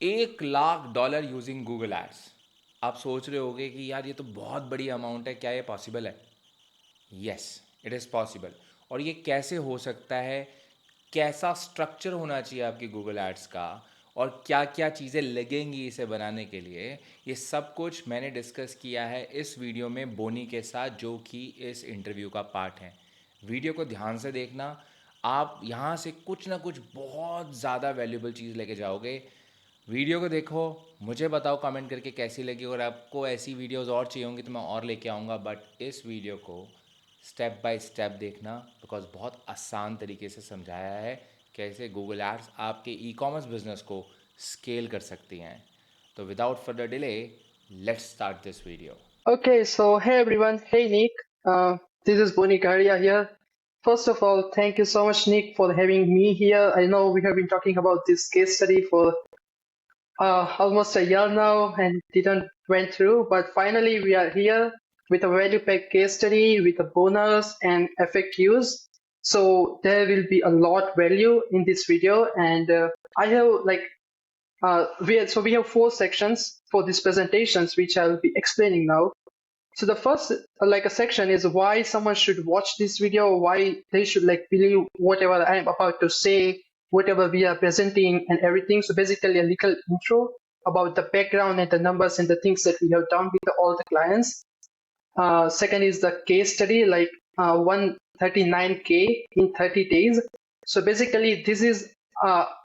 $1 lakh using Google ads. आप सोच रहे होगे कि यार ये तो बहुत बड़ी अमाउंट है, क्या ये पॉसिबल है? Yes, it is possible. और ये कैसे हो सकता है, कैसा स्ट्रक्चर होना चाहिए आपकी गूगल एड्स का, और क्या क्या चीज़ें लगेंगी इसे बनाने के लिए, ये सब कुछ मैंने डिस्कस किया है इस वीडियो में बोनी के साथ, जो कि इस इंटरव्यू का पार्ट है। वीडियो को ध्यान से देखना, आप यहाँ से कुछ ना कुछ बहुत ज़्यादा वैल्यूबल चीज़ लेके जाओगे। वीडियो को देखो, मुझे बताओ कमेंट करके कैसी लगी, और आपको ऐसी वीडियोस और चाहिए होंगी तो मैं और लेके आऊँगा। बट इस वीडियो को स्टेप बाय स्टेप देखना, बिकॉज बहुत आसान तरीके से समझाया है कैसे गूगल एड्स आपके ई कॉमर्स बिजनेस को स्केल कर सकती हैं। तो without further delay, let's start this video. Okay, so hey everyone, hey Nick, this is Bony Ghadiya here. First of all, thank you so much, Nick, for having me here. I know we have been talking about this case study for almost a year now and didn't went through, but finally we are here with a value-packed case study with a bonus and FAQs. So there will be a lot value in this video, and I have we have 4 sections for these presentations, which I'll be explaining now. So the first a section is why someone should watch this video, why they should believe whatever I am about to say, whatever we are presenting and everything. So basically a little intro about the background and the numbers and the things that we have done with all the clients. Second is the case study, 139K in 30 days. So basically this is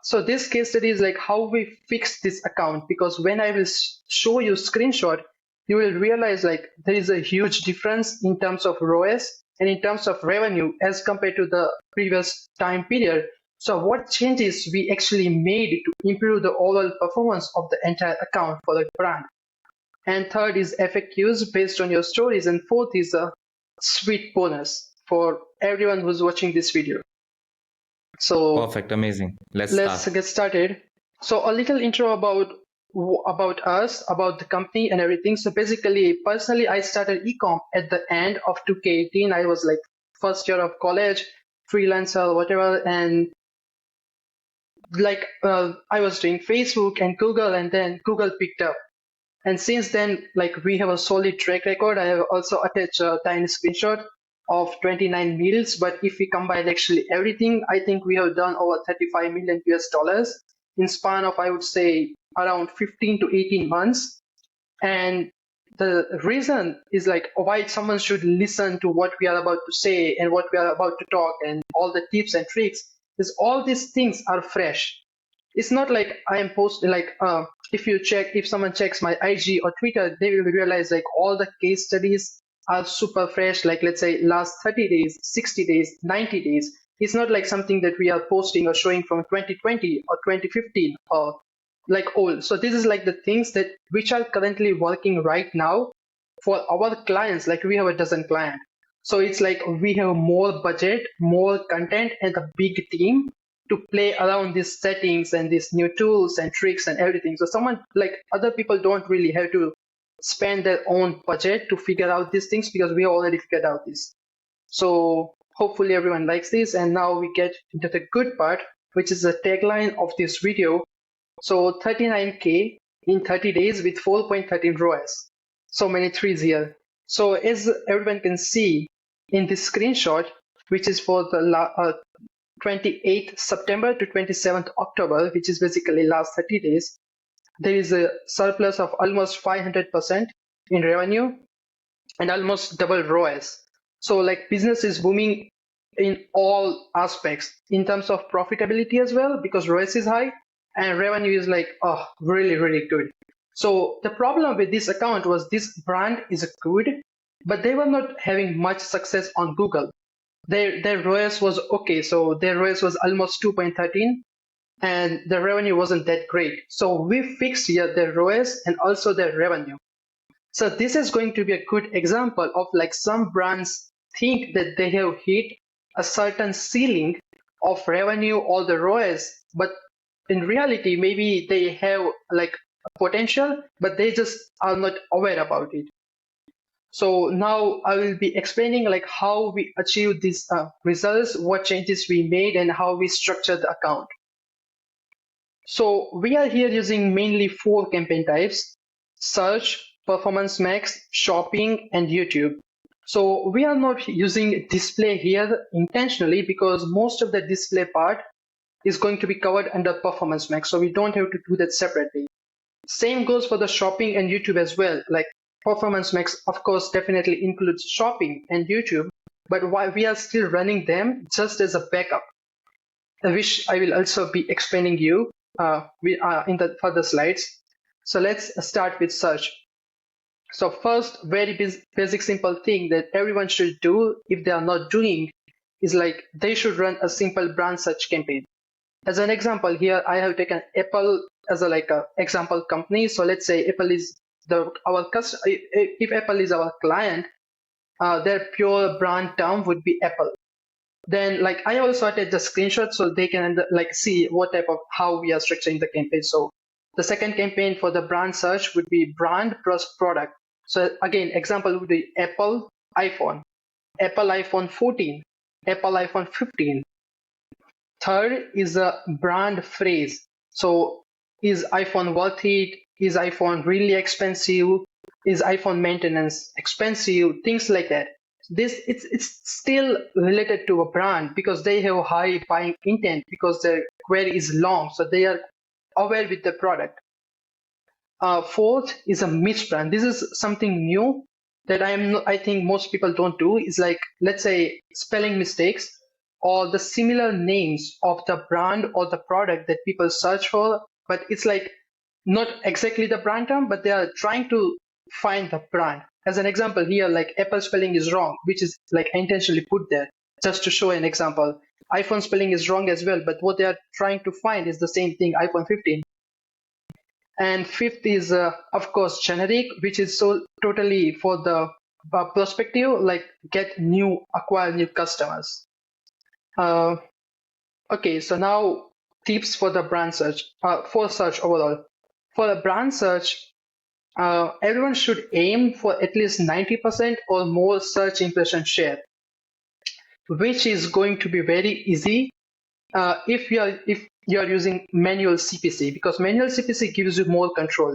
so this case study is like how we fix this account, because when I will show you screenshot, you will realize there is a huge difference in terms of ROAS and in terms of revenue as compared to the previous time period. So what changes we actually made to improve the overall performance of the entire account for the brand. And third is FAQs based on your stories. And fourth is a sweet bonus for everyone who's watching this video. So Perfect, amazing. Let's let's start. get started. So a little intro about us, about the company and everything. So basically, personally, I started ecom at the end of 2K18. I was like first year of college, freelancer, whatever, and I was doing Facebook and Google, and then Google picked up. And since then, we have a solid track record. I have also attached a tiny screenshot of 29 meals. But if we combine actually everything, I think we have done over 35 million US dollars in span of, I would say, around 15 to 18 months. And the reason is why someone should listen to what we are about to say and what we are about to talk and all the tips and tricks is all these things are fresh. It's not like I am posting if someone checks my IG or Twitter, they will realize all the case studies are super fresh, let's say last 30 days, 60 days, 90 days. It's not like something that we are posting or showing from 2020 or 2015 or old. So this is the things that which are currently working right now for our clients. We have a dozen clients. So it's we have more budget, more content, and a big team to play around these settings and these new tools and tricks and everything. So someone other people don't really have to spend their own budget to figure out these things, because we already figured out this. So hopefully everyone likes this. And now we get into the good part, which is the tagline of this video. So 39K in 30 days with 4.13 ROAS. So many threes here. So as everyone can see in this screenshot, which is for the 28th September to 27th October, which is basically last 30 days, there is a surplus of almost 500% in revenue and almost double ROAS. So business is booming in all aspects in terms of profitability as well, because ROAS is high and revenue is really, really good. So the problem with this account was this brand is good, but they were not having much success on Google. Their ROAS was okay. So their ROAS was almost 2.13 and the revenue wasn't that great. So we fixed here their ROAS and also their revenue. So this is going to be a good example of some brands think that they have hit a certain ceiling of revenue or the ROAS, but in reality, maybe they have a potential, but they just are not aware about it. So now I will be explaining how we achieved these results, what changes we made, and how we structured the account. So we are here using mainly 4 campaign types: search, performance max, shopping, and YouTube. So we are not using display here intentionally because most of the display part is going to be covered under performance max. So we don't have to do that separately. Same goes for the shopping and YouTube as well. Like performance max, of course, definitely includes shopping and YouTube, but why we are still running them just as a backup, which I will also be explaining you in the further slides. So let's start with search. So first, very basic simple thing that everyone should do if they are not doing is like they should run a simple brand search campaign. As an example here, I have taken Apple as a example company. So let's say Apple is our customer. If Apple is our client, their pure brand term would be Apple. Then like I also attach the screenshot so they can like see what type of how we are structuring the campaign. So the second campaign for the brand search would be brand plus product. So again, example would be Apple iPhone, Apple iPhone 14, Apple iPhone 15. Third is a brand phrase. So is iPhone worth it? Is iPhone really expensive? Is iPhone maintenance expensive? Things like that. This it's still related to a brand because they have high buying intent because their query is long, so they are aware with the product. Fourth is a misbrand. This is something new that I think most people don't do. Is like, let's say spelling mistakes or the similar names of the brand or the product that people search for, but it's like not exactly the brand term, but they are trying to find the brand. As an example here, like Apple spelling is wrong, which is like intentionally put there just to show an example. iPhone spelling is wrong as well, but what they are trying to find is the same thing, iPhone 15. And fifth is, of course, generic, which is so totally for the perspective, like acquire new customers. Okay, so now tips for the brand search, for search overall. For a brand search, everyone should aim for at least 90% or more search impression share, which is going to be very easy if you are using manual CPC, because manual CPC gives you more control.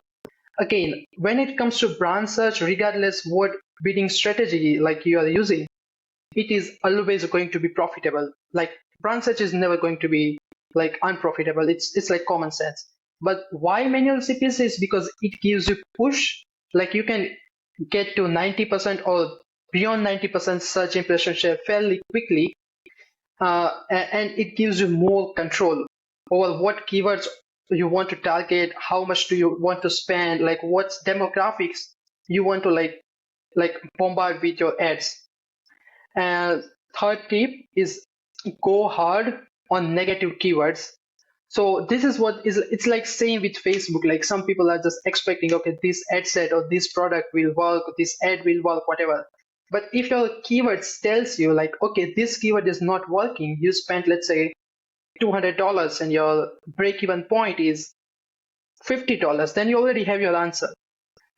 Again, when it comes to brand search, regardless what bidding strategy like you are using, it is always going to be profitable. Like brand search is never going to be like unprofitable. It's like common sense. But why manual CPC is because it gives you push, like you can get to 90% or beyond 90% search impression share fairly quickly, and it gives you more control over what keywords you want to target, how much do you want to spend, like what demographics you want to like bombard with your ads. And third tip is go hard on negative keywords. So this is what is, it's like same with Facebook. Like some people are just expecting, okay, this ad set or this product will work, this ad will work, whatever. But if your keywords tells you like, okay, this keyword is not working, you spent, let's say, $200 and your break-even point is $50, then you already have your answer.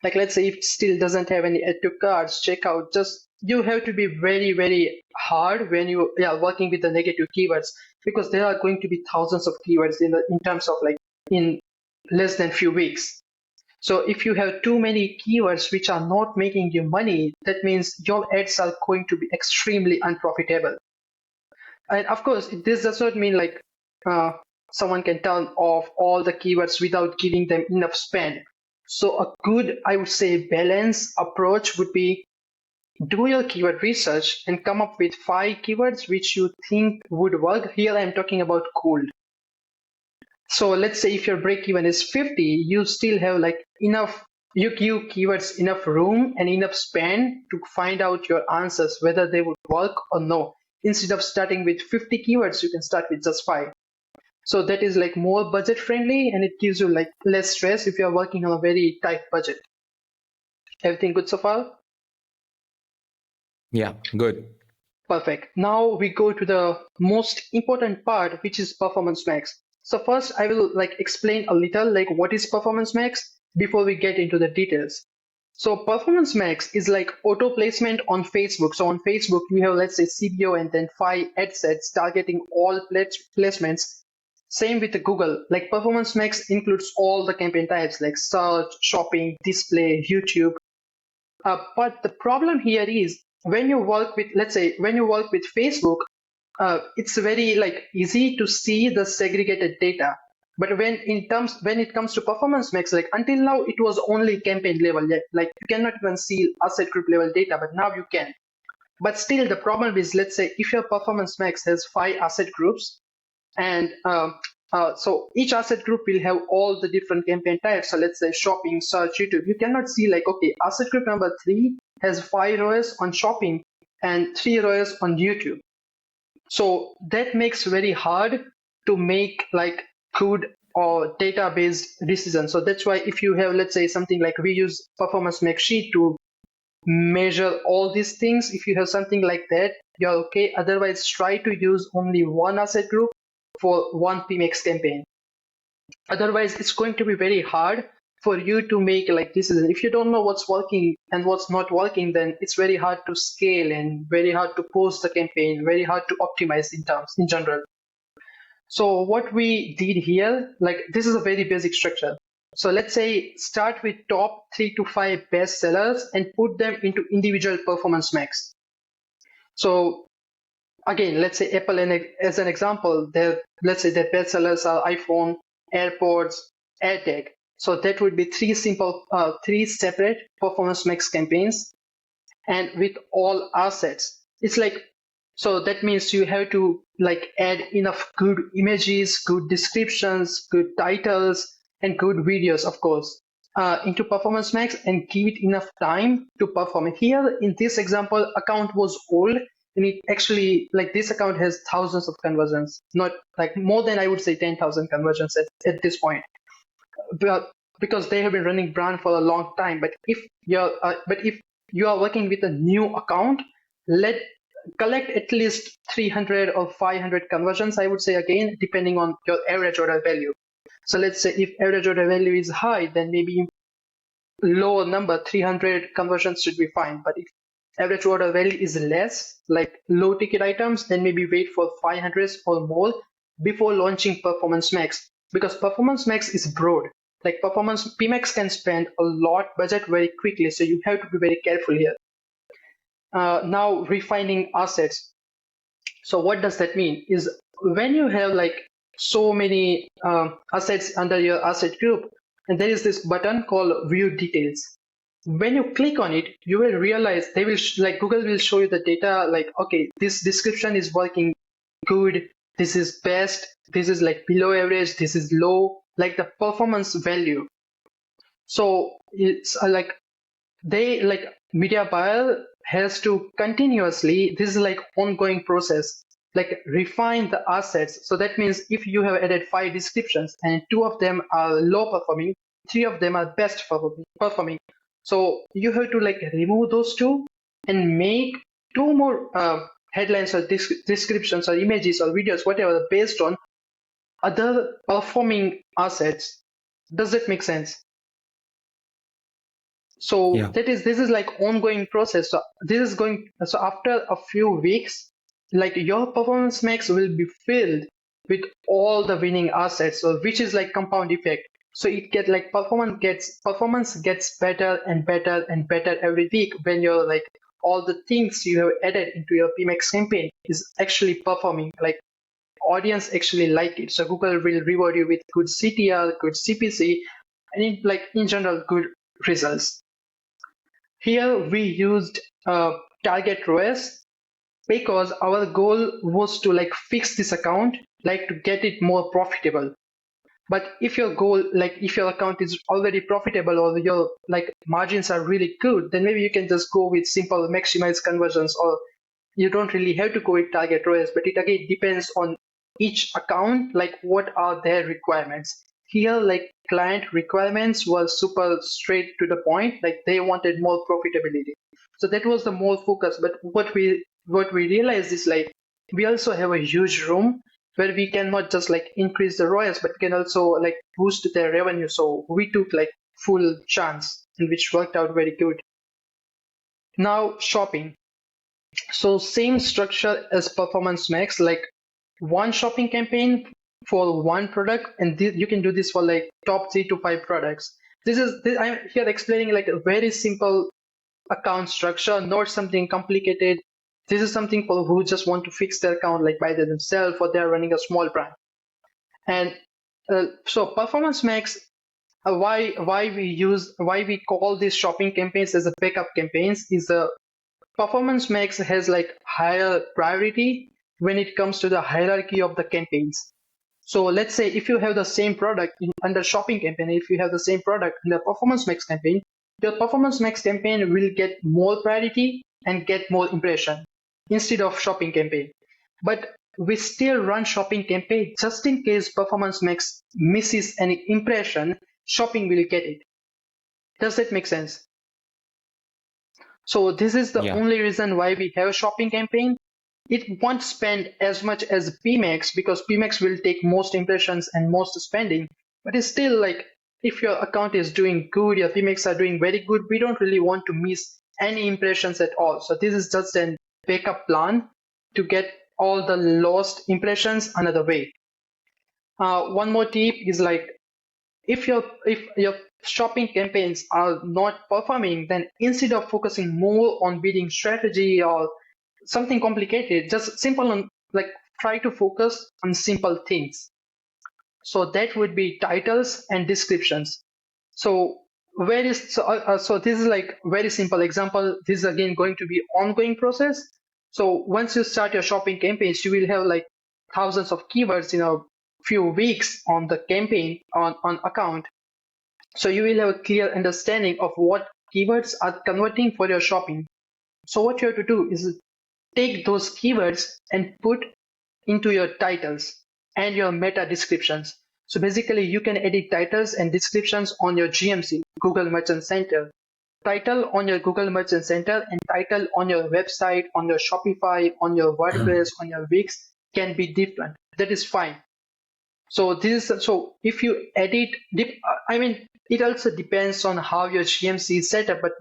Like let's say if it still doesn't have any add to carts, checkout, just you have to be very, very hard when you are working with the negative keywords, because there are going to be thousands of keywords in terms of like in less than few weeks. So if you have too many keywords which are not making you money, that means your ads are going to be extremely unprofitable. And of course, this does not mean like uh, someone can turn off all the keywords without giving them enough spend. So a good, I would say, balanced approach would be do your keyword research and come up with 5 keywords which you think would work. Here I'm talking about cold. So let's say if your break even is 50, you still have like enough, you give keywords enough room and enough span to find out your answers, whether they would work or no. Instead of starting with 50 keywords, you can start with just 5. So that is like more budget friendly and it gives you like less stress if you're working on a very tight budget. Everything good so far? Yeah, good. Perfect. Now we go to the most important part, which is performance max. So first I will like explain a little like what is performance max before we get into the details. So performance max is like auto placement on Facebook. So on Facebook, you have, let's say, CBO and then 5 ad sets targeting all placements. Same with Google. Like Performance Max includes all the campaign types like search, shopping, display, YouTube. But the problem here is when you work with, let's say, when you work with Facebook, it's very like easy to see the segregated data. But when it comes to Performance Max, like until now it was only campaign level. Like you cannot even see asset group level data, but now you can. But still, the problem is, let's say, if your Performance Max has 5 asset groups, and so each asset group will have all the different campaign types. So let's say shopping, search, YouTube. You cannot see like, okay, asset group number 3 has 5 rows on shopping and 3 rows on YouTube. So that makes very hard to make like good or data-based decisions. So that's why if you have, let's say, something like we use Performance Max Sheet to measure all these things. If you have something like that, you're okay. Otherwise, try to use only one asset group for one PMX campaign. Otherwise, it's going to be very hard for you to make like decisions. If you don't know what's working and what's not working, then it's very hard to scale and very hard to post the campaign, very hard to optimize in general. So what we did here, like this is a very basic structure. So let's say start with top 3 to 5 best sellers and put them into individual Performance Max. So again, let's say Apple as an example, let's say their best sellers are iPhone, AirPods, AirTag. So that would be three separate Performance Max campaigns, and with all assets. It's like, so that means you have to like add enough good images, good descriptions, good titles, and good videos, of course, into Performance Max and give it enough time to perform. Here in this example, account was old, and it actually, like this account has thousands of conversions, not like more than I would say 10,000 conversions at this point. But because they have been running brand for a long time. But if you are working with a new account, collect at least 300 or 500 conversions, I would say, again, depending on your average order value. So let's say if average order value is high, then maybe lower number, 300 conversions should be fine. But if average order value is less, like low ticket items, then maybe wait for 500 or more before launching Performance Max, because Performance Max is broad. Like Performance PMax can spend a lot budget very quickly, so you have to be very careful here. Now refining assets. So what does that mean? Is when you have like so many assets under your asset group, and there is this button called View Details. When you click on it, you will realize they will like Google will show you the data. Like, okay, this description is working good. This is best. This is like below average. This is low. Like the performance value. So it's like they like media buyer has to continuously, this is like ongoing process, like refine the assets. So that means if you have added 5 descriptions and 2 of them are low performing, 3 of them are best performing, so you have to like remove those 2 and make 2 more headlines or descriptions or images or videos, whatever, based on other performing assets. Does that make sense? So Yeah. this is like ongoing process. So so after a few weeks, like your Performance Max will be filled with all the winning assets, so which is like compound effect. So it get like performance gets better and better and better every week when you're like all the things you have added into your PMax campaign is actually performing. Like audience actually like it. So Google will reward you with good CTR, good CPC, and in general good results. Here we used target ROAS because our goal was to like fix this account, like to get it more profitable. But if your goal, like if your account is already profitable or your like margins are really good, then maybe you can just go with simple maximize conversions, or you don't really have to go with target ROAS. But it again depends on each account, like what are their requirements. Here, like client requirements were super straight to the point, like they wanted more profitability. So that was the more focus. But what we realized is like we also have a huge room where we cannot just like increase the ROAS, but we can also like boost their revenue. So we took like full chance, and which worked out very good. Now shopping. So same structure as Performance Max, like one shopping campaign for one product, and you can do this for like top 3 to 5 products. I'm here explaining like a very simple account structure, not something complicated. This is something for who just want to fix their account like by themselves, or they're running a small brand. And so Performance Max, why we call these shopping campaigns as a backup campaigns is a Performance Max has like higher priority when it comes to the hierarchy of the campaigns. So let's say if you have the same product under shopping campaign, if you have the same product in the Performance Max campaign, your Performance Max campaign will get more priority and get more impression instead of shopping campaign. But we still run shopping campaign just in case Performance Max misses any impression, shopping will get it. Does that make sense? So this is the Yeah. only reason why we have shopping campaign. It won't spend as much as PMax because PMax will take most impressions and most spending. But it's still like if your account is doing good, your PMax are doing very good, we don't really want to miss any impressions at all. So this is just a backup plan to get all the lost impressions another way. One more tip is like if your shopping campaigns are not performing, then instead of focusing more on bidding strategy or something complicated, just simple on like try to focus on simple things. So that would be titles and descriptions. So so this is like very simple example. This is again going to be ongoing process. So once you start your shopping campaigns, you will have like thousands of keywords in a few weeks on the campaign on account. So you will have a clear understanding of what keywords are converting for your shopping. So what you have to do is take those keywords and put into your titles and your meta descriptions. So basically you can edit titles and descriptions on your GMC, Google Merchant Center. Title on your Google Merchant Center and title on your website, on your Shopify, on your WordPress, on your Wix can be different. That is fine. So if you edit, I mean, it also depends on how your GMC is set up, but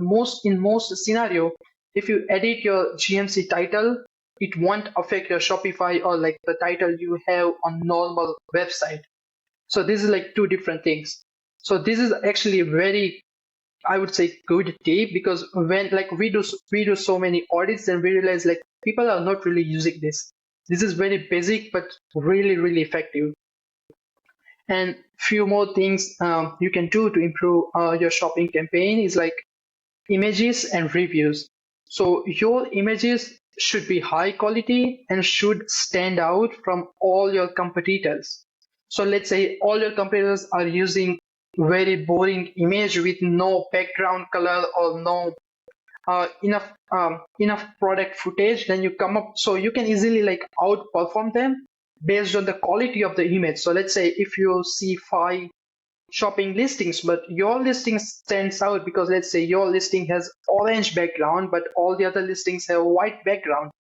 in most scenario, if you edit your GMC title, it won't affect your Shopify or like the title you have on normal website. So this is like two different things. So this is actually very, I would say, good tip, because when like we do so many audits and we realize like people are not really using this. This is very basic but really effective. And few more things you can do to improve your shopping campaign is like images and reviews. So your images should be high quality and should stand out from all your competitors. So let's say all your competitors are using very boring image with no background color or no enough product footage, then you come up, so you can easily like outperform them based on the quality of the image. So let's say if you see 5 shopping listings, but your listing stands out because let's say your listing has orange background, but all the other listings have white background.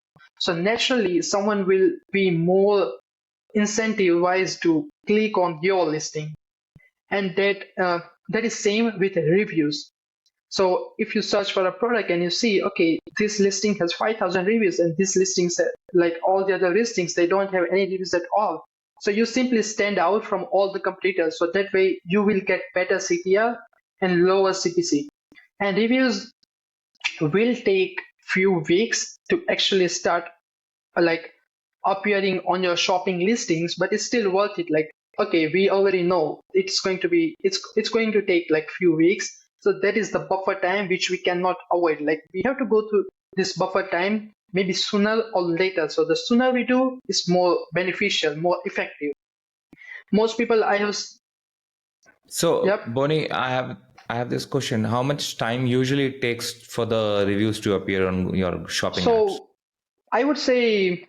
So naturally, someone will be more incentivized to click on your listing, and that is same with reviews. So if you search for a product and you see, okay, this listing has 5,000 reviews and this listing, like all the other listings, they don't have any reviews at all. So you simply stand out from all the competitors. So that way you will get better CTR and lower CPC. And reviews will take few weeks to actually start like appearing on your shopping listings, but it's still worth it. Like, okay, we already know it's going to take like few weeks. So that is the buffer time which we cannot avoid. Like we have to go through this buffer time maybe sooner or later. So the sooner we do is more beneficial, more effective. Most people I have. So, Yep. Boni, I have this question. How much time usually it takes for the reviews to appear on your shopping apps? So I would say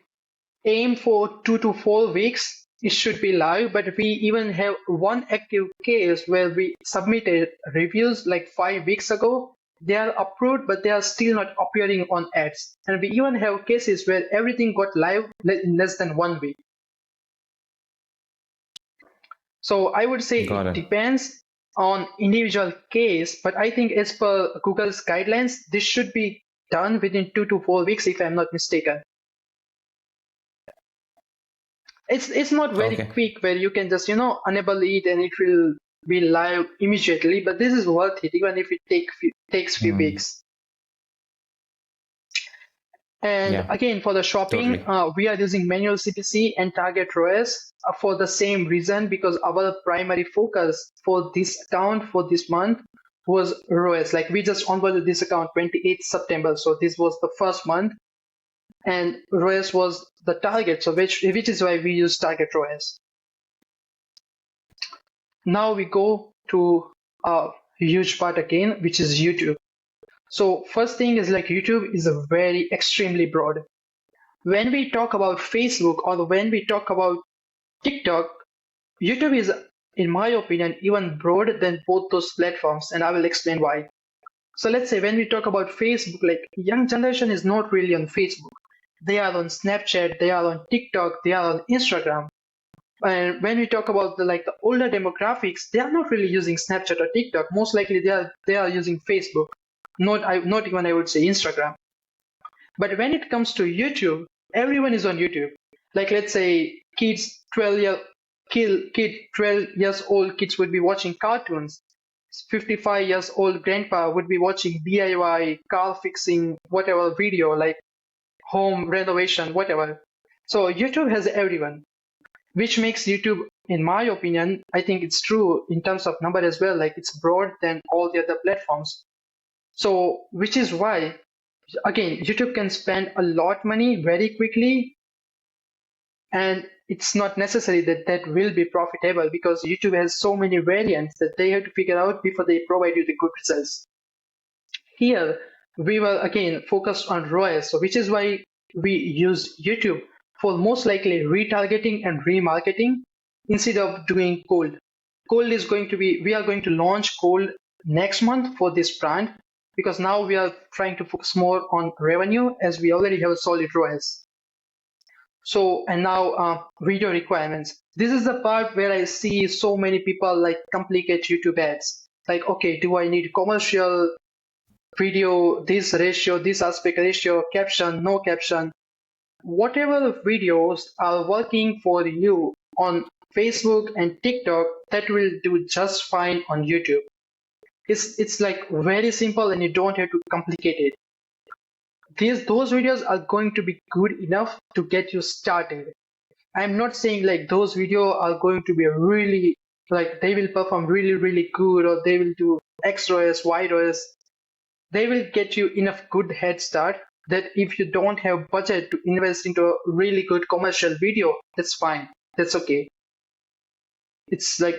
aim for 2 to 4 weeks. It should be live, but we even have one active case where we submitted reviews like 5 weeks ago. They are approved, but they are still not appearing on ads. And we even have cases where everything got live in less than 1 week. So I would say Got it it. depends on individual case, but I think as per Google's guidelines, this should be done within 2 to 4 weeks, if I'm not mistaken. It's not very Okay. quick where you can just enable it and it will be live immediately. But this is worth it, even if it takes few Hmm. weeks. And Yeah, again, for the shopping, totally. we are using manual CPC and target ROAS for the same reason, because our primary focus for this account for this month was ROAS. Like we just onboarded this account 28th September, so this was the first month, and ROAS was the target. So which is why we use target ROAS. Now we go to a huge part again, which is YouTube. So first thing is, like, YouTube is a very extremely broad. When we talk about Facebook or when we talk about TikTok, YouTube is, in my opinion, even broader than both those platforms, and I will explain why. So let's say when we talk about Facebook, like young generation is not really on Facebook. They are on Snapchat, they are on TikTok, they are on Instagram. And when we talk about the older demographics, they are not really using Snapchat or TikTok. Most likely they are using Facebook. Not even I would say Instagram. But when it comes to YouTube, everyone is on YouTube. Like let's say kids 12 years old kids would be watching cartoons. 55 years old grandpa would be watching DIY, car fixing, whatever video, like home renovation, whatever. So YouTube has everyone, which makes YouTube, in my opinion, I think it's true in terms of number as well, like it's broad than all the other platforms. So, which is why, again, YouTube can spend a lot money very quickly, and it's not necessary that that will be profitable, because YouTube has so many variants that they have to figure out before they provide you the good results. Here, we will again focus on ROAS, so which is why we use YouTube for most likely retargeting and remarketing instead of doing cold. Cold is going to be, we are going to launch cold next month for this brand, because now we are trying to focus more on revenue as we already have a solid ROAS. So, and now video requirements. This is the part where I see so many people like complicate YouTube ads. Like, okay, do I need commercial video, this ratio, this aspect ratio, caption, no caption? Whatever videos are working for you on Facebook and TikTok, that will do just fine on YouTube. It's like very simple and you don't have to complicate it. Those videos are going to be good enough to get you started. I'm not saying like those videos are going to be really, like they will perform really, really good, or they will do XOS, YOS. They will get you enough good head start that if you don't have budget to invest into a really good commercial video, that's fine. That's okay. It's like,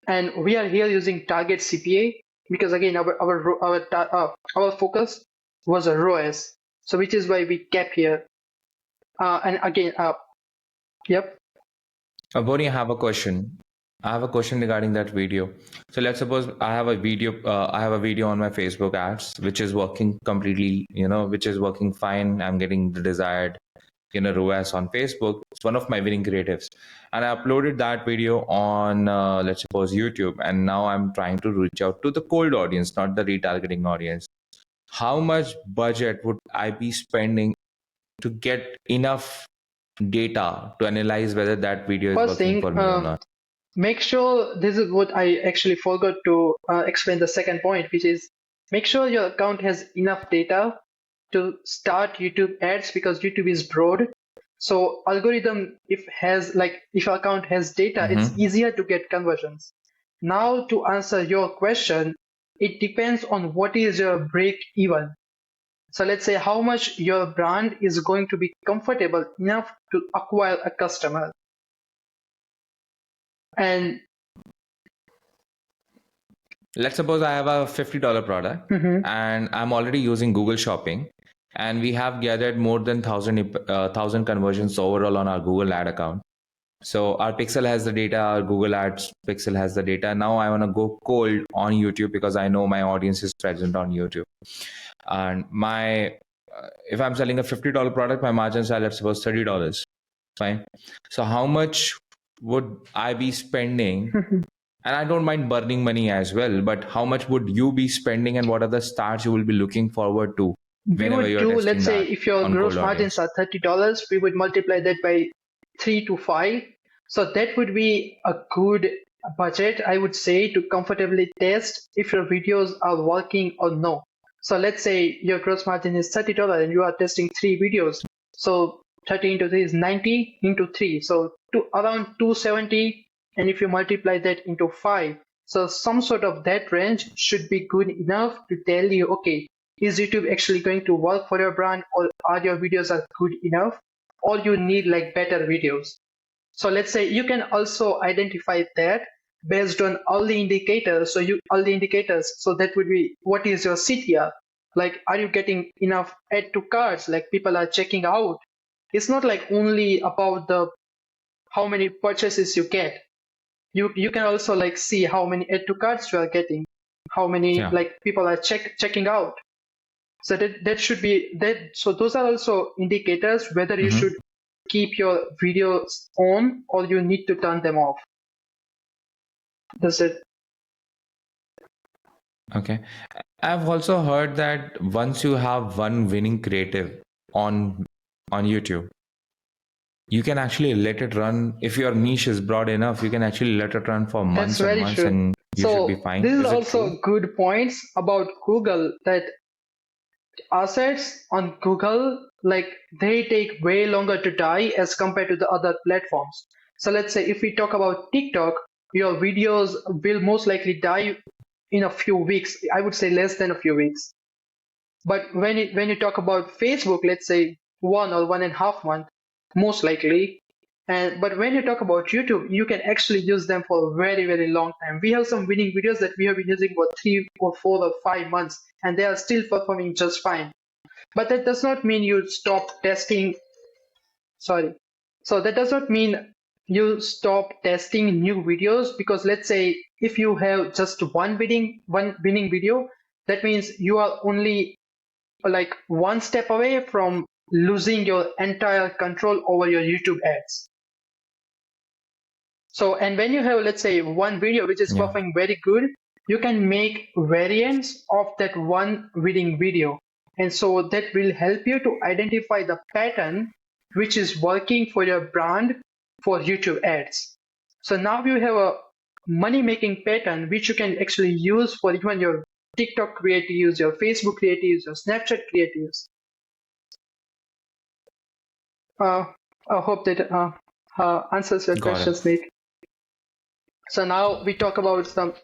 and we are here using target CPA because again, our focus was a ROAS. So which is why we kept here. And again, yep. Boni, I have a question. I have a question regarding that video. So let's suppose I have a video. I have a video on my Facebook ads, which is working completely. Which is working fine. I'm getting the desired, ROAS on Facebook. It's one of my winning creatives, and I uploaded that video on, let's suppose, YouTube. And now I'm trying to reach out to the cold audience, not the retargeting audience. How much budget would I be spending to get enough data to analyze whether that video is First working thing, for me or not? make sure, this is what I actually forgot to explain the second point, which is make sure your account has enough data to start YouTube ads, because YouTube is broad. So algorithm, if your account has data, it's Mm-hmm. easier to get conversions. Now to answer your question, it depends on what is your break even. So let's say how much your brand is going to be comfortable enough to acquire a customer. And Let's suppose I have a $50 product mhm, and I'm already using Google Shopping, and we have gathered more than thousand conversions overall on our Google ad account. So our pixel has the data, our Google Ads pixel has the data. Now I want to go cold on YouTube because I know my audience is present on YouTube. And if I'm selling a $50 product, my margins are, let's suppose, $30. Fine. So how much would I be spending? mhm. And I don't mind burning money as well, but how much would you be spending, and what are the stats you will be looking forward to We whenever would you're do, testing let's say that if your on cold gross margins audience? are $30, we would multiply that by 3 to 5. So that would be a good budget, I would say, to comfortably test if your videos are working or no. So let's say your gross margin is $30 and you are testing 3 videos. So 30 into 3 is 90 into 3. So to around 270. And if you multiply that into 5, so some sort of that range should be good enough to tell you, okay, is YouTube actually going to work for your brand, or are your videos are good enough, or you need like better videos. So let's say you can also identify that based on early indicators. So early indicators, so that would be, what is your CTR? Like, are you getting enough add to carts? Like, people are checking out. It's not like only about the how many purchases you get. You can also like see how many add to carts you are getting, how many Yeah. like people are checking out. So that should be that. So those are also indicators whether you should keep your videos on or you need to turn them off. Does it? Okay. I've also heard that once you have one winning creative on YouTube, you can actually let it run. If your niche is broad enough, you can actually let it run for That's months and very months, true. and you should be So fine. this is Is it true? also good points about Google, that assets on Google, like, they take way longer to die as compared to the other platforms. So let's say if we talk about TikTok, your videos will most likely die in a few weeks. I would say less than a few weeks. But when you talk about Facebook, let's say 1 or 1.5 month, most likely. And but when you talk about YouTube, you can actually use them for a very, very long time. We have some winning videos that we have been using for 3 or 4 or 5 months, and they are still performing just fine. But that does not mean you stop testing. Sorry. So that does not mean you stop testing new videos, because let's say if you have just one winning video, that means you are only like one step away from losing your entire control over your YouTube ads. So, and when you have, let's say, one video which is Yeah. performing very good, you can make variants of that one winning video. And so that will help you to identify the pattern which is working for your brand for YouTube ads. So now you have a money making pattern which you can actually use for even your TikTok creatives, your Facebook creatives, your Snapchat creatives. I hope that answers your Got it. questions, Nick. So now we talk about some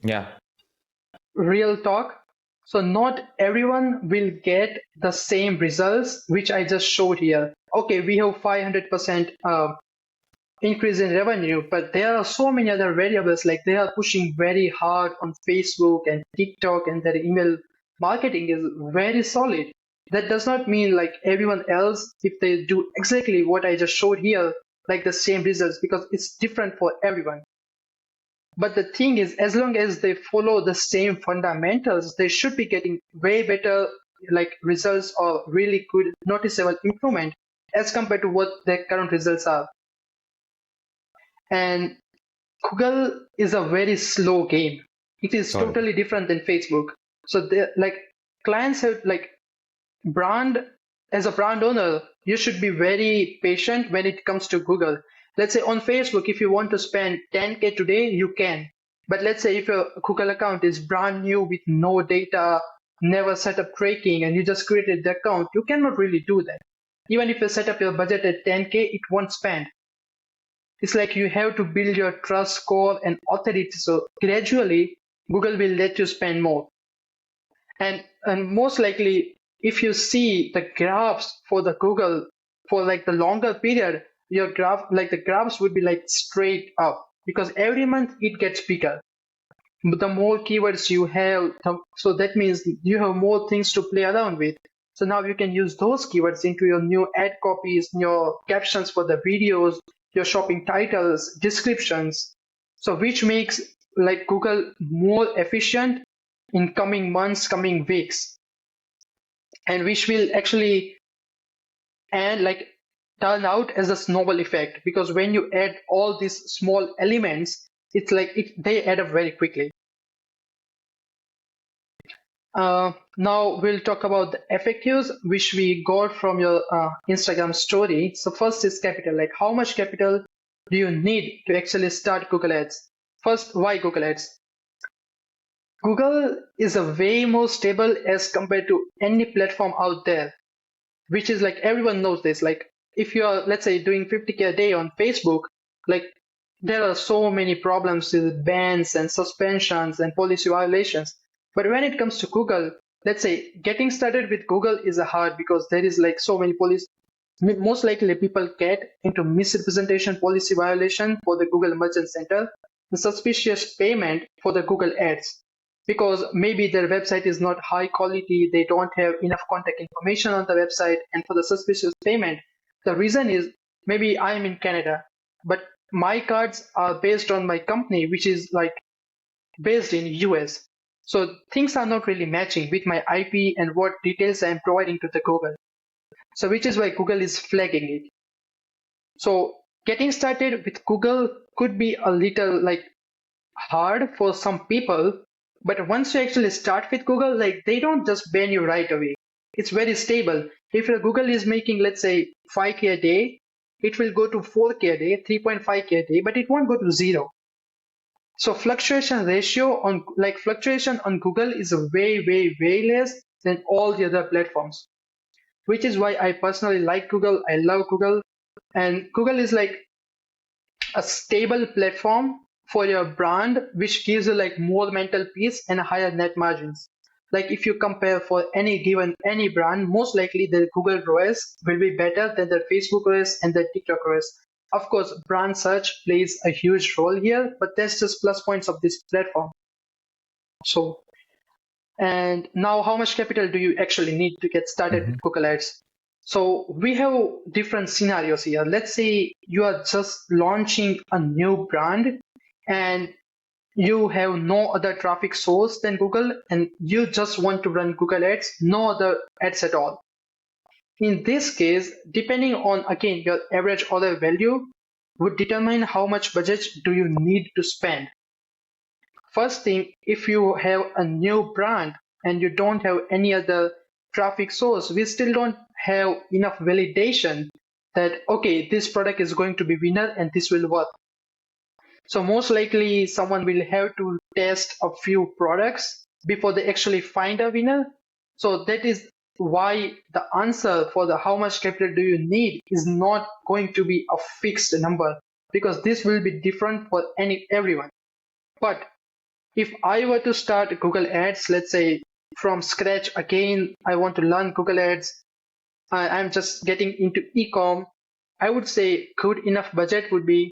Yeah. real talk. So not everyone will get the same results which I just showed here. Okay, we have 500% increase in revenue, but there are so many other variables, like they are pushing very hard on Facebook and TikTok, and their email marketing is very solid. That does not mean like everyone else, if they do exactly what I just showed here, like the same results, because it's different for everyone. But the thing is, as long as they follow the same fundamentals, they should be getting way better like results or really good noticeable improvement as compared to what their current results are. And Google is a very slow game. It is Sorry. totally different than Facebook. So like clients have like brand, as a brand owner, you should be very patient when it comes to Google. Let's say on Facebook, if you want to spend 10K today, you can. But let's say if your Google account is brand new with no data, never set up tracking, and you just created the account, you cannot really do that. Even if you set up your budget at 10K, it won't spend. It's like you have to build your trust score and authority. So gradually, Google will let you spend more. And most likely, if you see the graphs for the Google for like the longer period, your graph, like the graphs would be like straight up, because every month it gets bigger. But the more keywords you have, so that means you have more things to play around with. So now you can use those keywords into your new ad copies, your captions for the videos, your shopping titles, descriptions. So which makes like Google more efficient in coming months, coming weeks, and which will actually and like turn out as a snowball effect, because when you add all these small elements, it's like they add up very quickly. Now we'll talk about the FAQs which we got from your Instagram story. So first is capital, like how much capital do you need to actually start Google Ads? First, why Google Ads? Google is a way more stable as compared to any platform out there, which is like everyone knows this. Like if you are, let's say, doing 50K a day on Facebook, like there are so many problems with bans and suspensions and policy violations. But when it comes to Google, let's say getting started with Google is a hard because there is like so many policy. Most likely people get into misrepresentation policy violation for the Google Merchant Center and suspicious payment for the Google Ads because maybe their website is not high quality, they don't have enough contact information on the website, and for the suspicious payment, the reason is maybe I'm in Canada, but my cards are based on my company, which is like based in US. So things are not really matching with my IP and what details I'm providing to the Google. So which is why Google is flagging it. So getting started with Google could be a little like hard for some people, but once you actually start with Google, like they don't just ban you right away. It's very stable. If your Google is making, let's say, 5K a day, it will go to 4K a day, 3.5K a day, but it won't go to zero. So fluctuation on Google is a way less than all the other platforms, which is why I personally like Google. I love Google, and Google is like a stable platform for your brand, which gives you like more mental peace and higher net margins. Like if you compare for any brand, most likely the Google ROAS will be better than the Facebook ROAS and the TikTok ROAS. Of course, brand search plays a huge role here, but that's just plus points of this platform. So, and now how much capital do you actually need to get started with Google Ads? So we have different scenarios here. Let's say you are just launching a new brand and you have no other traffic source than Google and you just want to run Google Ads, no other ads at all. In this case, depending on again your average order value would determine how much budget do you need to spend. First thing, if you have a new brand and you don't have any other traffic source, we still don't have enough validation that, okay, this product is going to be winner and this will work. So most likely someone will have to test a few products before they actually find a winner. So that is why the answer for the how much capital do you need is not going to be a fixed number because this will be different for everyone. But if I were to start Google Ads, let's say from scratch again, I want to learn Google Ads, I'm just getting into e-com, I would say good enough budget would be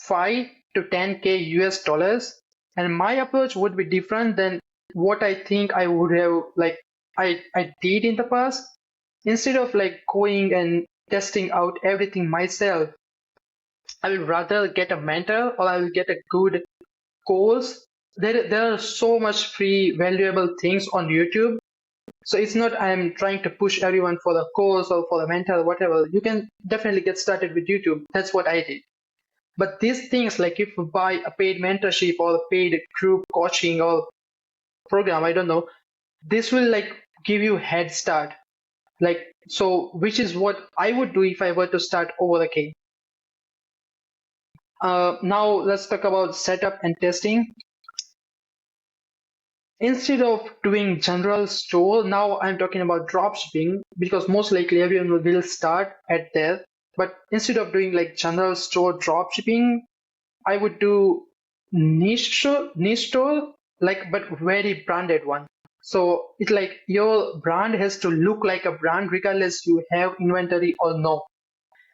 5 to 10K US dollars. And my approach would be different than what I think I would have, like I did in the past. Instead of like going and testing out everything myself, I will rather get a mentor or I will get a good course. There are so much free valuable things on YouTube. So it's not I'm trying to push everyone for the course or for the mentor or whatever. You can definitely get started with YouTube. That's what I did. But these things, like if you buy a paid mentorship or a paid group coaching or program, I don't know, this will like give you head start. Like, so which is what I would do if I were to start over again. Now let's talk about setup and testing. Instead of doing general store, now I'm talking about drop shipping because most likely everyone will start at there. But instead of doing like general store drop shipping, I would do niche store, like but very branded one. So it's like your brand has to look like a brand regardless you have inventory or no.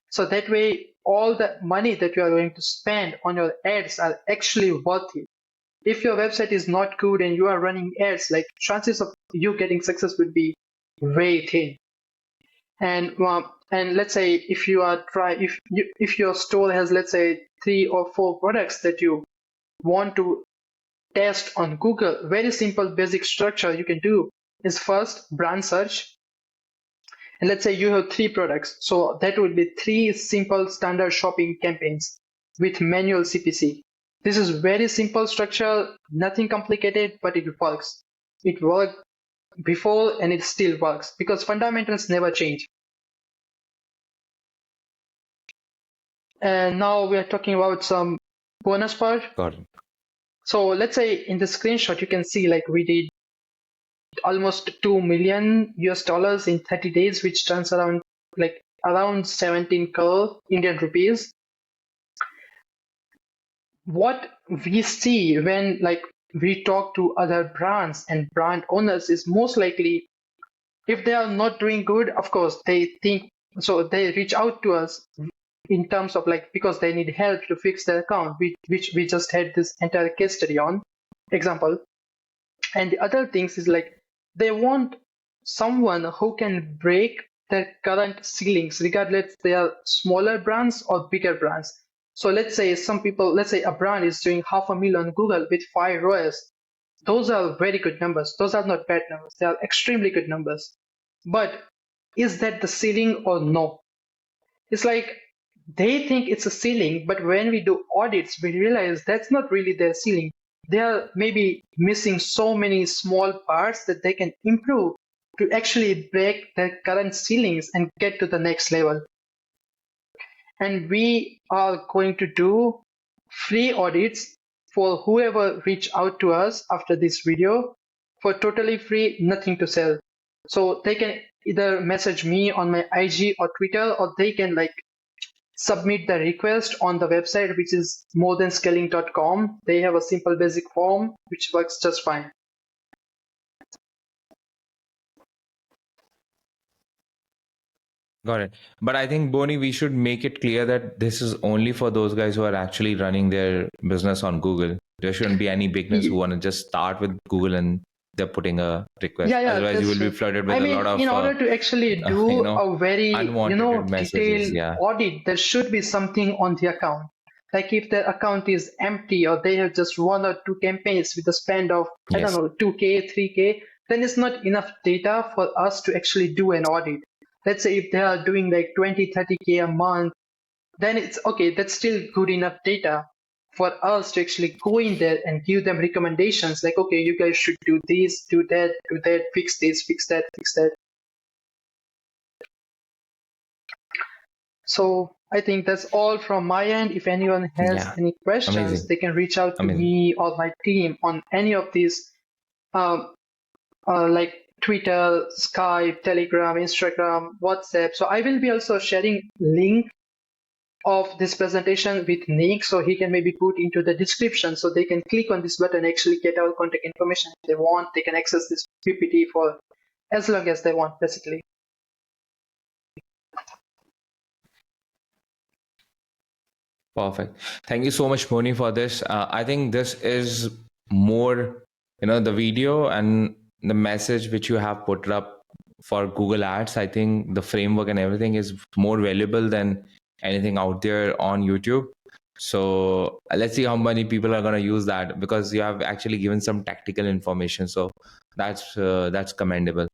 So that way, all the money that you are going to spend on your ads are actually worth it. If your website is not good and you are running ads, like chances of you getting success would be very thin. And let's say if you are if your store has, let's say, 3 or 4 products that you want to test on Google, very simple basic structure you can do is first brand search. And let's say you have 3 products, so that would be 3 simple standard shopping campaigns with manual CPC. This is very simple structure, nothing complicated, but it works. It works before and it still works because fundamentals never change. And now we are talking about some bonus part. Got it. So let's say in the screenshot, you can see like we did almost 2 million US dollars in 30 days, which turns around like around 17 crore Indian rupees. What we see when like we talk to other brands and brand owners is most likely if they are not doing good, of course they think so they reach out to us in terms of like because they need help to fix their account, which we just had this entire case study on example. And the other things is like they want someone who can break their current ceilings regardless they are smaller brands or bigger brands. So let's say let's say a brand is doing 500,000 on Google with 5 ROAS. Those are very good numbers. Those are not bad numbers. They are extremely good numbers. But is that the ceiling or no? It's like they think it's a ceiling, but when we do audits, we realize that's not really their ceiling. They are maybe missing so many small parts that they can improve to actually break their current ceilings and get to the next level. And we are going to do free audits for whoever reach out to us after this video for totally free, nothing to sell. So they can either message me on my IG or Twitter, or they can like submit the request on the website, which is morethanscaling.com. They have a simple basic form which works just fine. Got it. But I think, Bony, we should make it clear that this is only for those guys who are actually running their business on Google. There shouldn't be any beginners who want to just start with Google and they're putting a request. Yeah, Otherwise, you that's will be true. flooded with I a mean, lot of in order to actually do a very, unwanted messages. detailed Yeah. audit, there should be something on the account. Like if the account is empty or they have just 1 or 2 campaigns with a spend of, I don't Yes. know, 2K, 3K, then it's not enough data for us to actually do an audit. Let's say if they are doing like 20, 30K a month, then it's okay, that's still good enough data for us to actually go in there and give them recommendations like, okay, you guys should do this, do that, fix this, fix that, fix that. So I think that's all from my end. If anyone has any questions, Amazing. they can reach out to Amazing. me or my team on any of these like Twitter, Skype, Telegram, Instagram, WhatsApp. So I will be also sharing link of this presentation with Nick, so he can maybe put into the description so they can click on this button and actually get our contact information if they want. They can access this PPT for as long as they want, basically. Perfect. Thank you so much, Bony, for this. I think this is more, the video and the message which you have put up for Google Ads. I think the framework and everything is more valuable than anything out there on YouTube. So let's see how many people are going to use that, because you have actually given some tactical information. So that's commendable.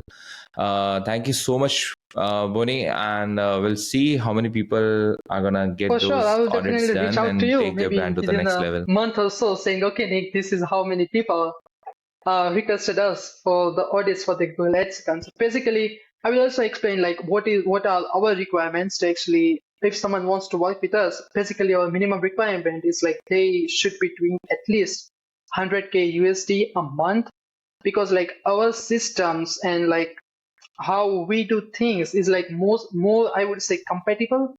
Thank you so much, Boni, and we'll see how many people are gonna get For those sure, I will audits definitely reach done out to and you take their maybe brand to the within next a level. month or so, saying, okay, Nick, this is how many people requested us for the audits for the Google Ads account. So basically, I will also explain like what are our requirements to actually, if someone wants to work with us. Basically, our minimum requirement is like they should be doing at least 100K USD a month, because like our systems and like how we do things is like more I would say compatible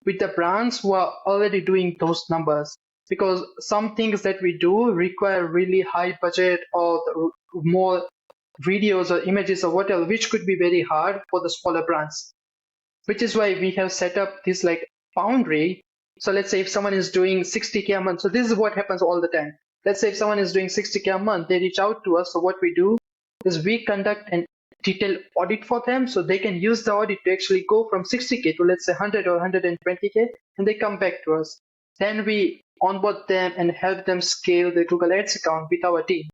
with the brands who are already doing those numbers, because some things that we do require really high budget or more videos or images or whatever, which could be very hard for the smaller brands, which is why we have set up this like boundary. So let's say if someone is doing 60K a month, so this is what happens all the time. Let's say if someone is doing 60K a month, they reach out to us. So what we do is we conduct an detailed audit for them, so they can use the audit to actually go from 60K to let's say 100 or 120K, and they come back to us. Then we onboard them and help them scale the Google Ads account with our team.